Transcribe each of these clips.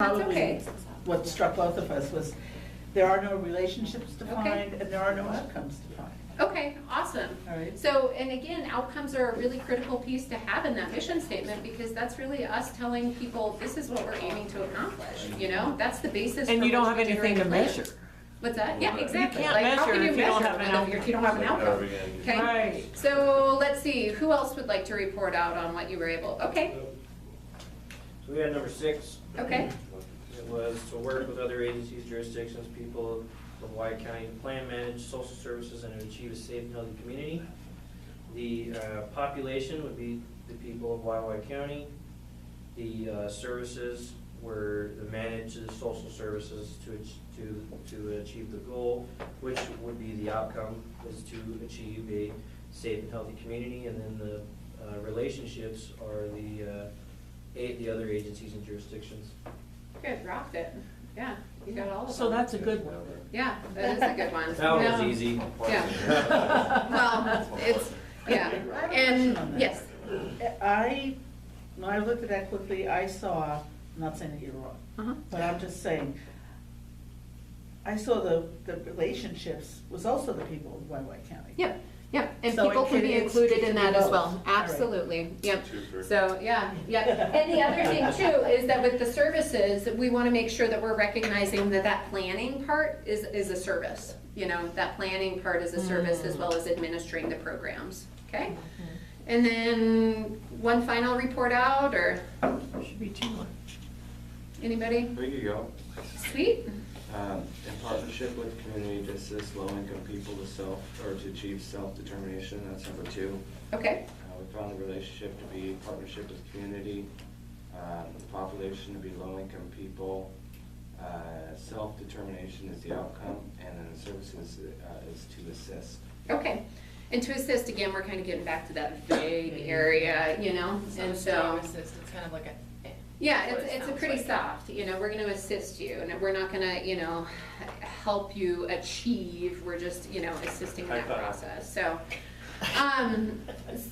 Probably okay. what struck both of us was there are no relationships Okay. defined and there are no outcomes defined. Okay, awesome. All right. So, and again, outcomes are a really critical piece to have in that mission statement, because that's really us telling people, this is what we're aiming to accomplish, you know? That's the basis. And for you don't which have we anything generate to plan. measure. What's that? Yeah, exactly. can't Like, how measure can you if you don't have an measure outcome. if you don't have an outcome? Okay. Right. So let's see, who else would like to report out on what you were able, okay, So we had number 6. okay, It was to work with other agencies, jurisdictions, people of Hawaii County to plan, manage social services, and to achieve a safe and healthy community. The population would be the people of Hawaii County. The services were to manage the social services to achieve the goal, which would be the outcome is to achieve a safe and healthy community. And then the relationships are the other agencies and jurisdictions. good, rocked it, yeah, you got all of them. So that's a good one. Yeah, that is a good one. That one was Yeah. easy. Yeah. Well, it's, yeah, and, yes, When I looked at that quickly, I saw, I'm not saying that you're wrong, uh-huh, but I'm just saying, I saw the relationships was also the people of Waimea County. yep, yep, and So people can be it's- included it in can be that as both. well, All right. absolutely, yep. Super. So, yeah, yeah, and the other thing too is that with the services, we wanna make sure that we're recognizing that that planning part is a service. You know, that planning part is a service as well as administering the programs, okay? And then one final report out, or Should be too much. anybody? There you go. Sweet, In partnership with community to assist low-income people to achieve self-determination, that's number 2. okay, We found the relationship to be partnership with community, the population to be low-income people, self-determination is the outcome, and then the services is to assist. okay. And to assist, again, we're kind of getting back to that vague area, you know, and so. Assist, it's kind of like a. Yeah, That's what it it's a sounds pretty like. soft, you know, we're gonna assist you, and we're not gonna, you know, help you achieve, we're just, you know, assisting in that High five. process, so.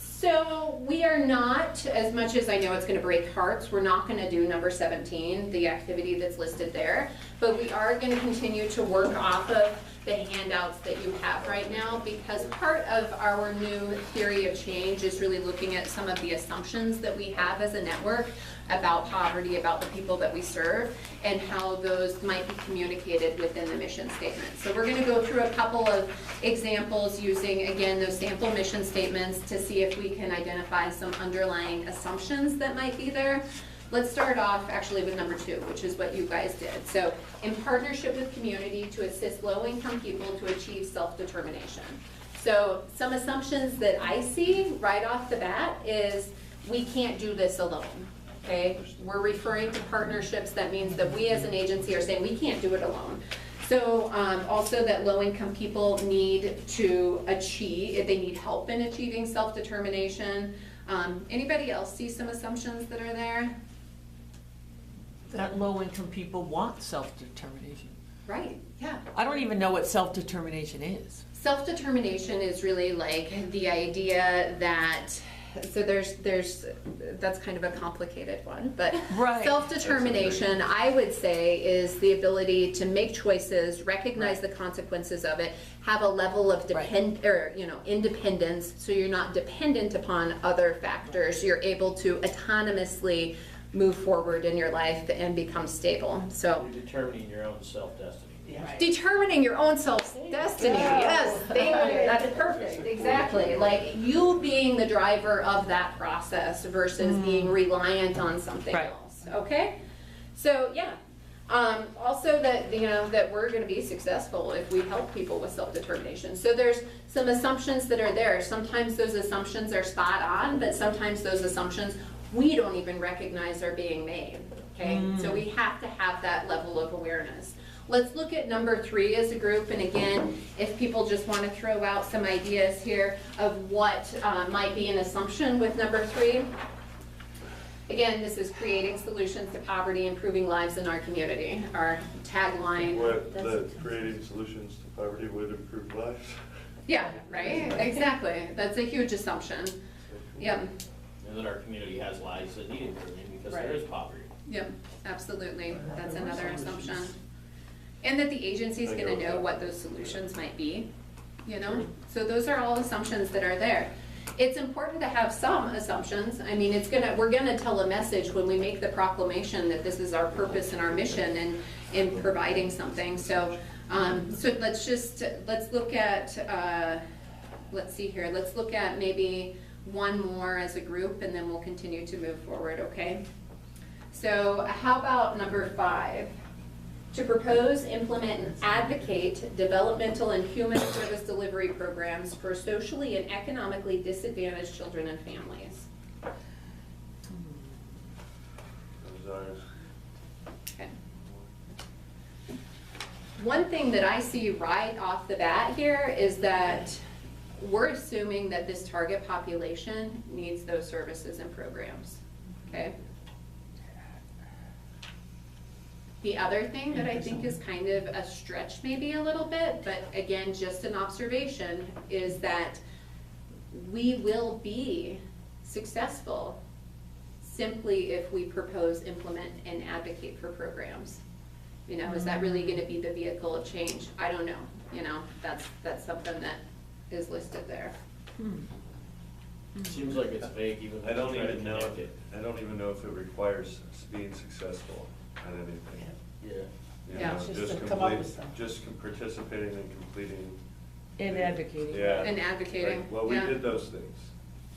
So we are not, as much as I know it's gonna break hearts, we're not gonna do number 17, the activity that's listed there, but we are gonna continue to work off of the handouts that you have right now, because part of our new theory of change is really looking at some of the assumptions that we have as a network about poverty, about the people that we serve, and how those might be communicated within the mission statement. So we're gonna go through a couple of examples using, again, those sample mission statements to see if we can identify some underlying assumptions that might be there. Let's start off actually with number 2, which is what you guys did. So, in partnership with community to assist low-income people to achieve self-determination. So, some assumptions that I see right off the bat is we can't do this alone, okay? We're referring to partnerships, that means that we as an agency are saying we can't do it alone. So, also that low-income people need to achieve, they need help in achieving self-determination. Anybody else see some assumptions that are there? That low-income people want self-determination. Right, yeah. I don't even know what self-determination is. Self-determination is really like the idea that, so that's kind of a complicated one, but Right. self-determination, I would say, is the ability to make choices, recognize the consequences of it, have a level of independence, so you're not dependent upon other factors. You're able to autonomously move forward in your life and become stable. So You're determining your own self-destiny. determining your own self-destiny, yes, thank you, that's perfect, exactly. Like you being the driver of that process versus being reliant on something Right. else, okay? So, yeah. Also that, you know, that we're gonna be successful if we help people with self-determination. So there's some assumptions that are there. Sometimes those assumptions are spot on, but sometimes those assumptions we don't even recognize are being made, okay? So we have to have that level of awareness. Let's look at number 3 as a group, and again, if people just want to throw out some ideas here of what might be an assumption with number 3. Again, this is creating solutions to poverty, improving lives in our community. Our tagline. That creating solutions to poverty would improve lives. Yeah, right, exactly. That's a huge assumption. Yep. And that our community has lives that need improving because Right. there is poverty. Yep, absolutely, that's another assumption. And that the agency's gonna know what those solutions might be, you know? So those are all assumptions that are there. It's important to have some assumptions. I mean, we're gonna tell a message when we make the proclamation that this is our purpose and our mission in providing something. So, let's look at, let's see here, let's look at maybe one more as a group and then we'll continue to move forward, okay? So how about number 5? To propose, implement, and advocate developmental and human service delivery programs for socially and economically disadvantaged children and families. Okay. One thing that I see right off the bat here is that we're assuming that this target population needs those services and programs, okay? The other thing that I think is kind of a stretch maybe a little bit, but again, just an observation, is that we will be successful simply if we propose, implement, and advocate for programs. You know, is that really gonna be the vehicle of change? I don't know, you know, that's something that is listed there. Seems like it's vague even. I don't try to even know, connect it. I don't even know if it requires being successful at anything. Yeah. You Yeah. know, Just to come up with something. just participating and completing. And advocating. Yeah. And advocating, Like, well, we yeah. did those things.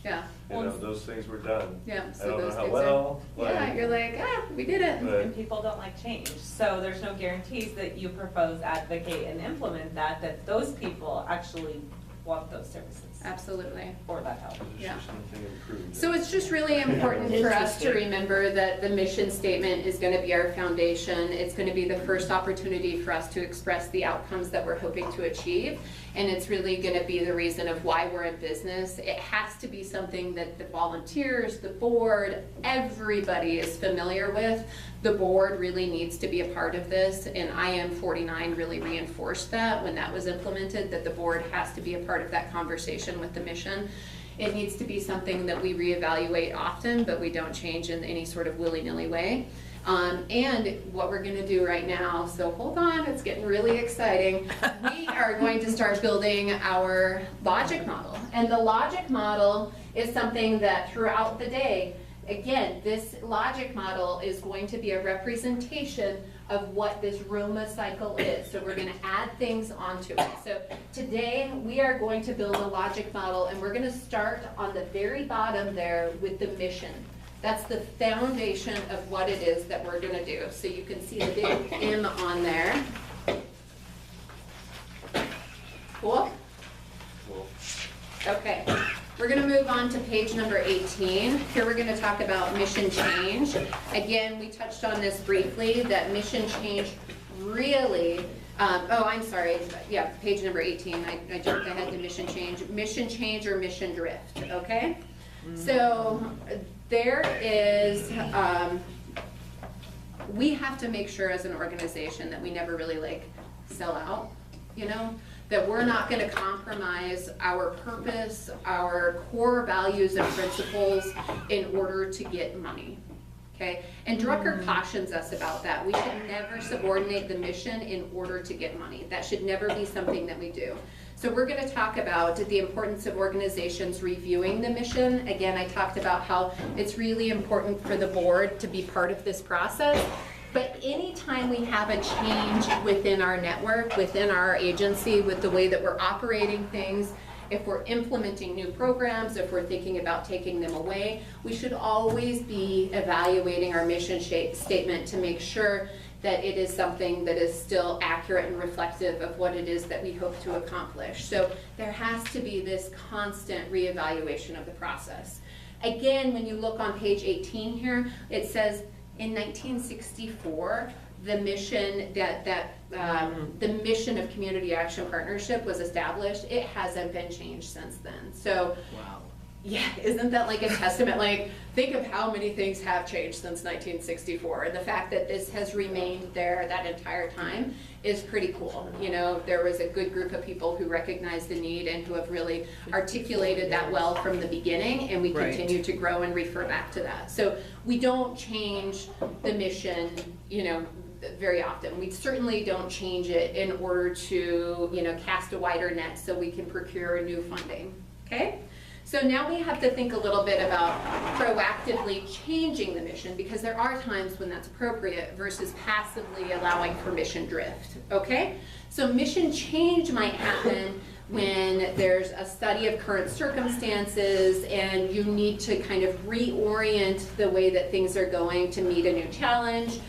Yeah. You know, those things were done. Yeah, I so don't know those how things well. Yeah, you're like, we did it. But- And people don't like change, so there's no guarantees that you propose, advocate, and implement that those people actually want those services Absolutely. or that help. There's Yeah. just nothing improved. So it's just really important for us to remember that the mission statement is gonna be our foundation. It's gonna be the first opportunity for us to express the outcomes that we're hoping to achieve. And it's really gonna be the reason of why we're in business. It has to be something that the volunteers, the board, everybody is familiar with. The board really needs to be a part of this, and IM 49 really reinforced that when that was implemented, that the board has to be a part of that conversation with the mission. It needs to be something that we reevaluate often, but we don't change in any sort of willy-nilly way. And what we're gonna do right now, so hold on, it's getting really exciting. We are going to start building our logic model. And the logic model is something that throughout the day, again, this logic model is going to be a representation of what this Roma cycle is. So we're gonna add things onto it. So today, we are going to build a logic model, and we're gonna start on the very bottom there with the mission. That's the foundation of what it is that we're gonna do. So you can see the big M on there. Cool? Well, Okay, we're gonna move on to page number 18. Here we're gonna talk about mission change. Again, we touched on this briefly, that mission change really, I'm sorry, yeah, page number 18, I jumped ahead to mission change. Mission change or mission drift, okay? So there is, we have to make sure as an organization that we never really like sell out, you know? That we're not gonna compromise our purpose, our core values and principles in order to get money, okay? And Drucker cautions us about that. We should never subordinate the mission in order to get money. That should never be something that we do. So we're gonna talk about the importance of organizations reviewing the mission. Again, I talked about how it's really important for the board to be part of this process. But anytime we have a change within our network, within our agency, with the way that we're operating things, if we're implementing new programs, if we're thinking about taking them away, we should always be evaluating our mission statement to make sure that it is something that is still accurate and reflective of what it is that we hope to accomplish. So there has to be this constant reevaluation of the process. Again, when you look on page 18 here, it says, in 1964, the mission the mission of Community Action Partnership was established. It hasn't been changed since then. So Wow. Yeah, isn't that like a testament? Like, think of how many things have changed since 1964. And the fact that this has remained there that entire time is pretty cool. You know, there was a good group of people who recognized the need and who have really articulated that well from the beginning, and we Right. continue to grow and refer back to that. So we don't change the mission, you know, very often. We certainly don't change it in order to, you know, cast a wider net so we can procure new funding, okay? So now we have to think a little bit about proactively changing the mission, because there are times when that's appropriate versus passively allowing for mission drift, okay? So mission change might happen when there's a study of current circumstances and you need to kind of reorient the way that things are going to meet a new challenge.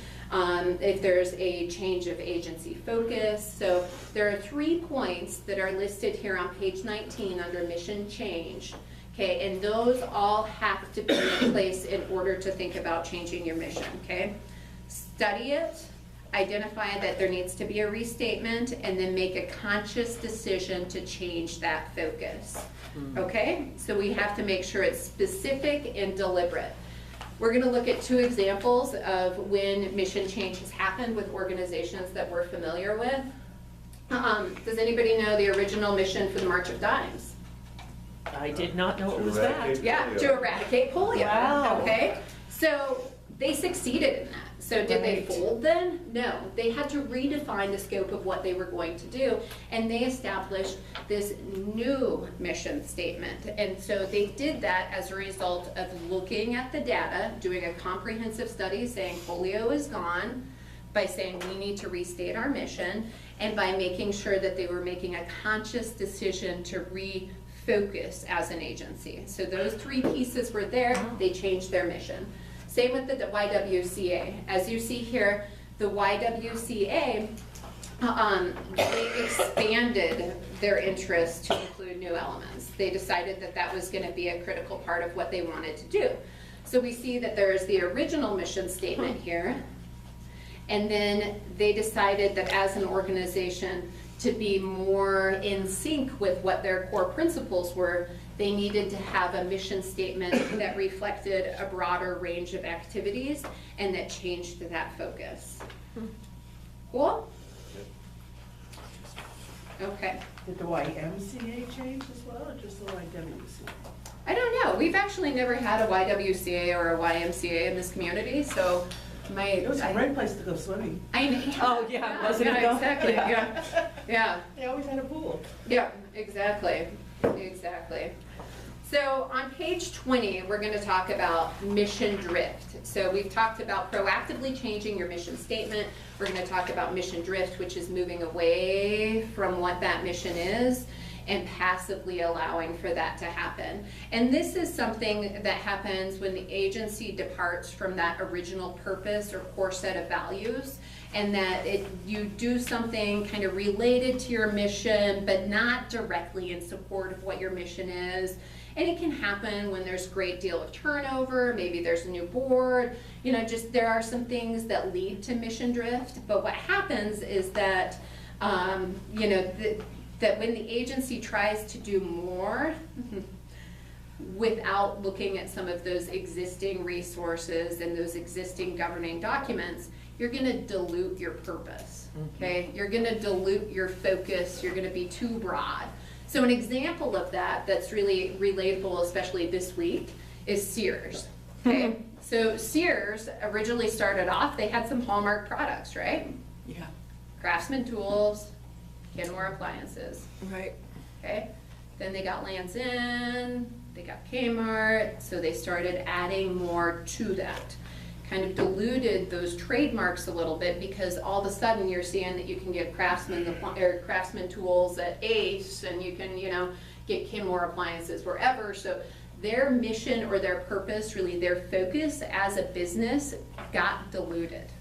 If there's a change of agency focus. So there are 3 points that are listed here on page 19 under mission change. Okay, and those all have to be in place in order to think about changing your mission, okay? Study it, identify that there needs to be a restatement, and then make a conscious decision to change that focus, okay? So we have to make sure it's specific and deliberate. We're gonna look at 2 examples of when mission change has happened with organizations that we're familiar with. Does anybody know the original mission for the March of Dimes? I did not know it To was that. eradicate Yeah, polio. to eradicate polio. Wow. Okay, so they succeeded in that. So did they Right. fold then? No, they had to redefine the scope of what they were going to do, and they established this new mission statement. And so they did that as a result of looking at the data, doing a comprehensive study saying polio is gone, by saying we need to restate our mission, and by making sure that they were making a conscious decision to refocus as an agency. So those 3 pieces were there, they changed their mission. Same with the YWCA. As you see here, the YWCA, they expanded their interest to include new elements. They decided that that was going to be a critical part of what they wanted to do. So we see that there's the original mission statement here, and then they decided that as an organization, to be more in sync with what their core principles were, they needed to have a mission statement that reflected a broader range of activities and that changed that focus. Cool? Okay. Did the YMCA change as well, or just the YWCA? I don't know. We've actually never had a YWCA or a YMCA in this community, so It was a great place to go swimming. I know. Oh, yeah, wasn't it Yeah, though? exactly, Yeah. yeah. They always had a pool. Yeah, exactly, exactly. So on page 20, we're going to talk about mission drift. So we've talked about proactively changing your mission statement. We're going to talk about mission drift, which is moving away from what that mission is and passively allowing for that to happen. And this is something that happens when the agency departs from that original purpose or core set of values, and that you do something kind of related to your mission, but not directly in support of what your mission is. And it can happen when there's a great deal of turnover, maybe there's a new board, you know, just there are some things that lead to mission drift. But what happens is that, you know, that when the agency tries to do more without looking at some of those existing resources and those existing governing documents, you're going to dilute your purpose, okay? You're going to dilute your focus, you're going to be too broad. So an example of that that's really relatable, especially this week, is Sears, okay? So Sears originally started off, they had some Hallmark products, right? Yeah, Craftsman tools, Kenmore appliances, right. okay? Then they got Lands' End, they got Kmart, so they started adding more to that. Kind of diluted those trademarks a little bit because all of a sudden you're seeing that you can get Craftsman tools at Ace, and you can, you know, get Kenmore appliances wherever. So their mission or their purpose, really their focus as a business, got diluted.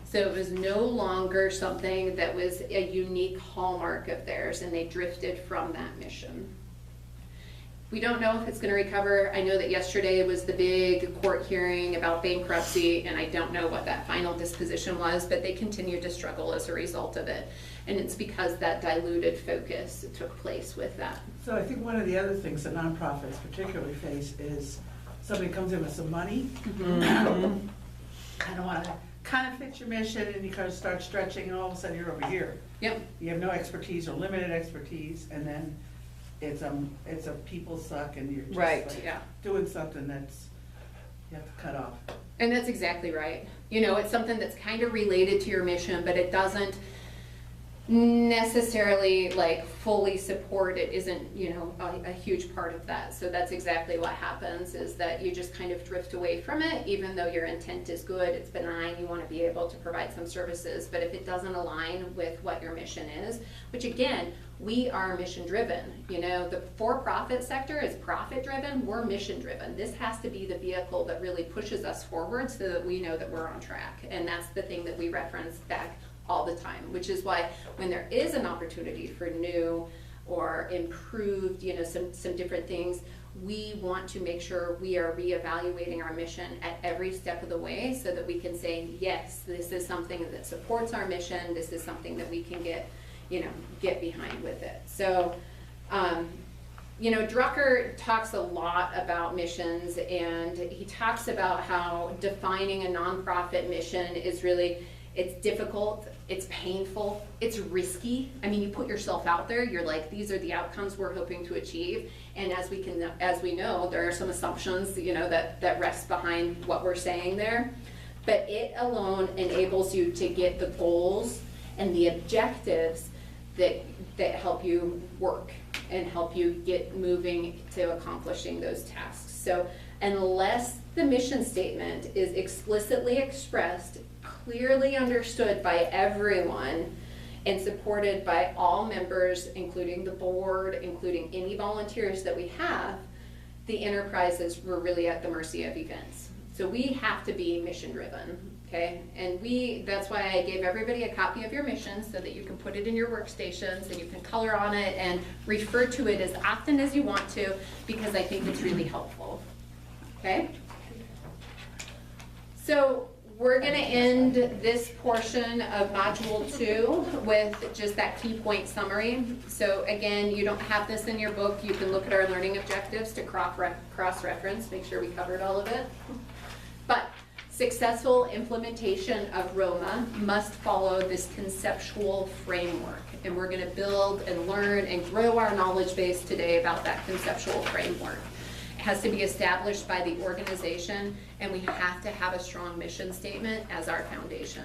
So it was no longer something that was a unique hallmark of theirs, and they drifted from that mission. We don't know if it's gonna recover. I know that yesterday was the big court hearing about bankruptcy, and I don't know what that final disposition was, but they continue to struggle as a result of it. And it's because that diluted focus took place with that. So I think one of the other things that nonprofits particularly face is somebody comes in with some money, kind of want to kind of fit your mission, and you kind of start stretching, and all of a sudden you're over here. Yep. You have no expertise or limited expertise, and then it's a people suck, and you're just Right. like Yeah. doing something that's, you have to cut off. And that's exactly right. You know, it's something that's kind of related to your mission, but it doesn't necessarily like fully support, it isn't, you know, a huge part of that. So that's exactly what happens, is that you just kind of drift away from it, even though your intent is good, it's benign, you want to be able to provide some services, but if it doesn't align with what your mission is, which again, we are mission driven. You know, the for-profit sector is profit driven, we're mission driven. This has to be the vehicle that really pushes us forward so that we know that we're on track. And that's the thing that we reference back all the time, which is why when there is an opportunity for new or improved, you know, some different things, we want to make sure we are reevaluating our mission at every step of the way so that we can say, yes, this is something that supports our mission, this is something that we can get behind with it. So, you know, Drucker talks a lot about missions, and he talks about how defining a nonprofit mission is really, it's difficult, it's painful, it's risky. I mean, you put yourself out there, you're like, these are the outcomes we're hoping to achieve. And as we know, there are some assumptions, you know, that rest behind what we're saying there. But it alone enables you to get the goals and the objectives that help you work and help you get moving to accomplishing those tasks. So unless the mission statement is explicitly expressed, clearly understood by everyone, and supported by all members, including the board, including any volunteers that we have, the enterprises were really at the mercy of events. So we have to be mission driven, okay? And that's why I gave everybody a copy of your mission so that you can put it in your workstations and you can color on it and refer to it as often as you want to, because I think it's really helpful, okay? So we're gonna end this portion of Module 2 with just that key point summary. So again, you don't have this in your book. You can look at our learning objectives to cross-reference, make sure we covered all of it. But successful implementation of Roma must follow this conceptual framework. And we're gonna build and learn and grow our knowledge base today about that conceptual framework. It has to be established by the organization, and we have to have a strong mission statement as our foundation.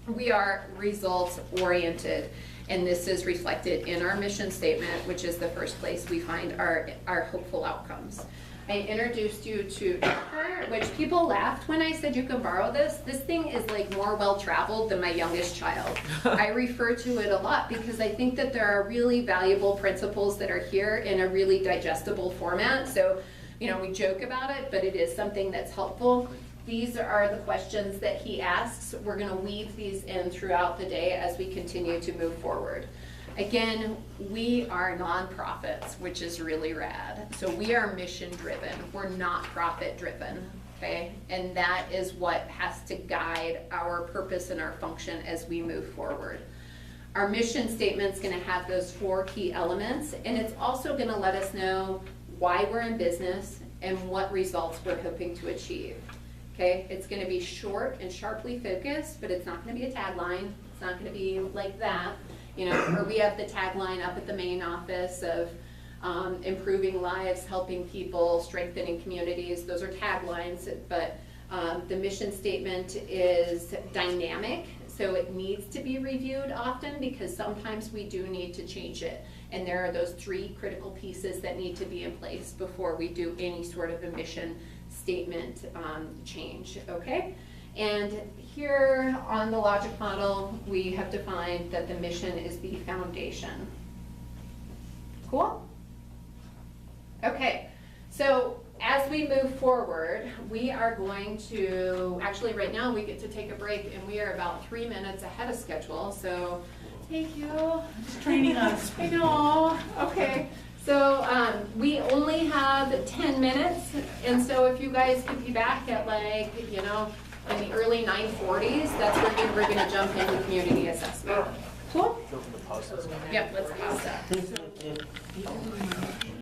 We are results oriented, and this is reflected in our mission statement, which is the first place we find our hopeful outcomes. I introduced you to Drucker, which people laughed when I said you can borrow this. This thing is like more well-traveled than my youngest child. I refer to it a lot because I think that there are really valuable principles that are here in a really digestible format. So, you know, we joke about it, but it is something that's helpful. These are the questions that he asks. We're gonna weave these in throughout the day as we continue to move forward. Again, we are nonprofits, which is really rad. So we are mission driven, we're not profit driven, okay? And that is what has to guide our purpose and our function as we move forward. Our mission statement's gonna have those 4 key elements, and it's also gonna let us know why we're in business and what results we're hoping to achieve, okay? It's gonna be short and sharply focused, but it's not gonna be a tagline. It's not gonna be like that. You know, or we have the tagline up at the main office of improving lives, helping people, strengthening communities. Those are taglines, but the mission statement is dynamic, so it needs to be reviewed often because sometimes we do need to change it. And there are those 3 critical pieces that need to be in place before we do any sort of a mission statement change, okay? And here on the logic model, we have defined that the mission is the foundation. Cool? Okay, so as we move forward, we are going to, actually right now we get to take a break, and we are about 3 minutes ahead of schedule, so thank you. Training on I know, okay. So, we only have 10 minutes, and so if you guys could be back at like, you know, in the early 9:40s, that's when we're gonna jump into community assessment. Cool? Yep, let's pass that.